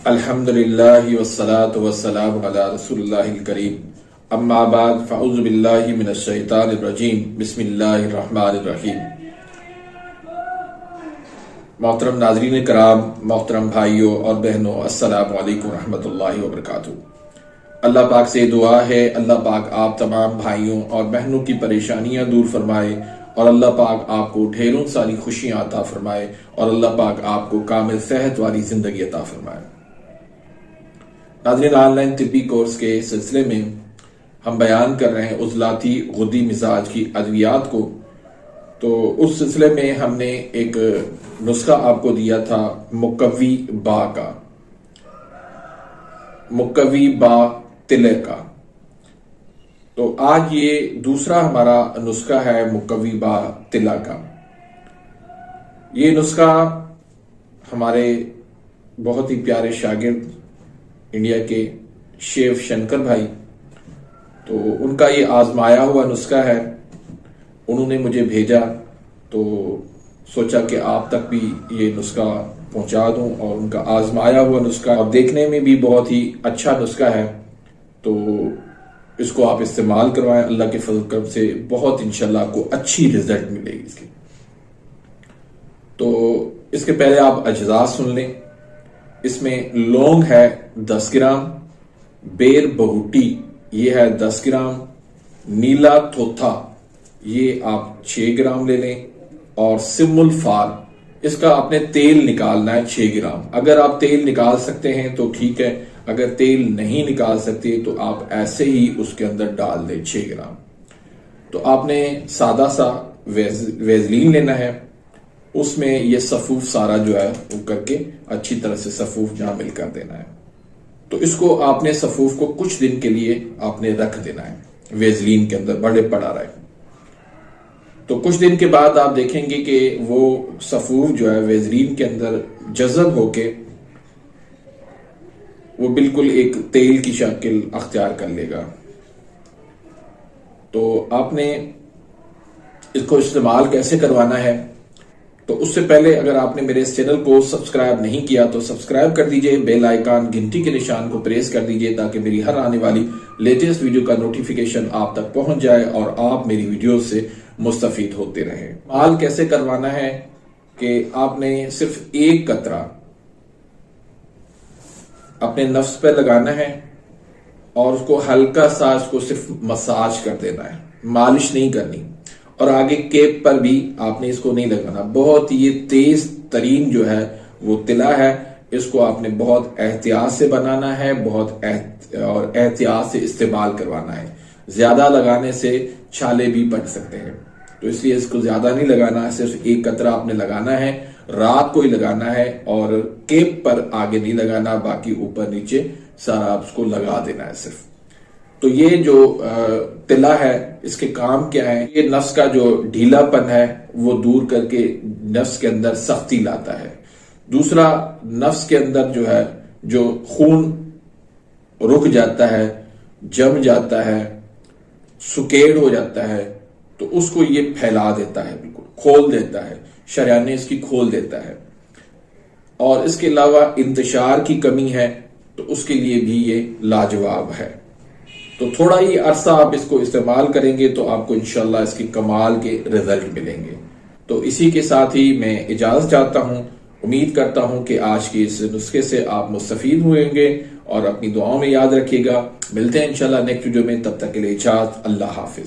अल्हम्दुलिल्लाहि वस्सलातु वस्सलामु अला रसूलिल्लाहिल करीम अम्मा बाद फ़अऊज़ु बिल्लाहि मिनश शैतानिर रजीम बिस्मिल्लाहिर रहमानिर रहीम। मोहतरम नाज़रीन कराम, मोहतरम भाइयों और बहनों, अस्सलामु अलैकुम रहमतुल्लाहि व बरकातुहू। अल्लाह पाक से दुआ है अल्लाह पाक आप तमाम भाइयों और बहनों की परेशानियां दूर फरमाए और अल्लाह पाक आपको ढेरों सारी खुशियां अता फरमाए और अल्लाह पाक आपको कामिल सेहत वाली जिंदगी अता फरमाए। नाज़रीन, ऑनलाइन तिब्बी कोर्स के सिलसिले में हम बयान कर रहे हैं उज़लाती गुद्दी मिजाज की अद्वियात को। तो उस सिलसिले में हमने एक नुस्खा आपको दिया था मुकव्वी बा का, मुकव्वी बा तिले का। तो आज ये दूसरा हमारा नुस्खा है मुकव्वी बा तिला का। ये नुस्खा हमारे बहुत ही प्यारे शागिर्द इंडिया के शेफ शंकर भाई, तो उनका ये आजमाया हुआ नुस्खा है, उन्होंने मुझे भेजा तो सोचा कि आप तक भी ये नुस्खा पहुंचा दूं। और उनका आजमाया हुआ नुस्खा और देखने में भी बहुत ही अच्छा नुस्खा है, तो इसको आप इस्तेमाल करवाएं। अल्लाह के फजल करम से बहुत इंशाल्लाह आपको अच्छी रिजल्ट मिलेगी इसकी। तो इसके पहले आप अज्जा सुन लें। इसमें लौंग है 10 ग्राम, बेर बहुटी ये है 10 ग्राम, नीला थोथा ये आप 6 ग्राम ले लें और सिमुल फार इसका आपने तेल निकालना है 6 ग्राम। अगर आप तेल निकाल सकते हैं तो ठीक है, अगर तेल नहीं निकाल सकते तो आप ऐसे ही उसके अंदर डाल दें 6 ग्राम। तो आपने सादा सा वेजलीन लेना है, उसमें ये सफूफ सारा जो है वो करके अच्छी तरह से सफूफ शामिल कर देना है। तो इसको आपने सफूफ को कुछ दिन के लिए आपने रख देना है वेजलीन के अंदर, बड़े पड़ा रहे। तो कुछ दिन के बाद आप देखेंगे कि वो सफूफ जो है वेजलीन के अंदर जज़ब होके वो बिल्कुल एक तेल की शक्ल अख्तियार कर लेगा। तो आपने इसको इस्तेमाल कैसे करवाना है, तो उससे पहले अगर आपने मेरे इस चैनल को सब्सक्राइब नहीं किया तो सब्सक्राइब कर दीजिए, बेल आइकन घंटी के निशान को प्रेस कर दीजिए ताकि मेरी हर आने वाली लेटेस्ट वीडियो का नोटिफिकेशन आप तक पहुंच जाए और आप मेरी वीडियो से मुस्तफीद होते रहें। माल कैसे करवाना है कि आपने सिर्फ एक कतरा अपने नफ्स पे लगाना है और उसको हल्का सा इसको सिर्फ मसाज कर देना है, मालिश नहीं करनी। और आगे केप पर भी आपने इसको नहीं लगाना। बहुत ये तेज तरीन जो है वो तिला है, इसको आपने बहुत एहतियात से बनाना है, बहुत एहतियात से इस्तेमाल करवाना है। ज्यादा लगाने से छाले भी पड़ सकते हैं, तो इसलिए इसको ज्यादा नहीं लगाना है, सिर्फ एक कतरा आपने लगाना है, रात को ही लगाना है और केप पर आगे नहीं लगाना, बाकी ऊपर नीचे सारा आप उसको लगा देना है सिर्फ। तो ये जो तिला है इसके काम क्या है, ये नफ्स का जो ढीलापन है वो दूर करके नफ्स के अंदर सख्ती लाता है। दूसरा, नफ्स के अंदर जो है जो खून रुक जाता है, जम जाता है, सुकेड़ हो जाता है, तो उसको ये फैला देता है, बिल्कुल खोल देता है, शरियाने इसकी खोल देता है। और इसके अलावा इंतशार की कमी है तो उसके लिए भी ये लाजवाब है। तो थोड़ा ही अरसा आप इसको इस्तेमाल करेंगे तो आपको इंशाल्लाह इसकी कमाल के रिजल्ट मिलेंगे। तो इसी के साथ ही मैं इजाजत चाहता हूं। उम्मीद करता हूं कि आज के इस नुस्खे से आप मुस्तफीद हुएंगे और अपनी दुआओं में याद रखिएगा। मिलते हैं इंशाल्लाह नेक्स्ट वीडियो में, तब तक के लिए इजाजत, अल्लाह हाफिज।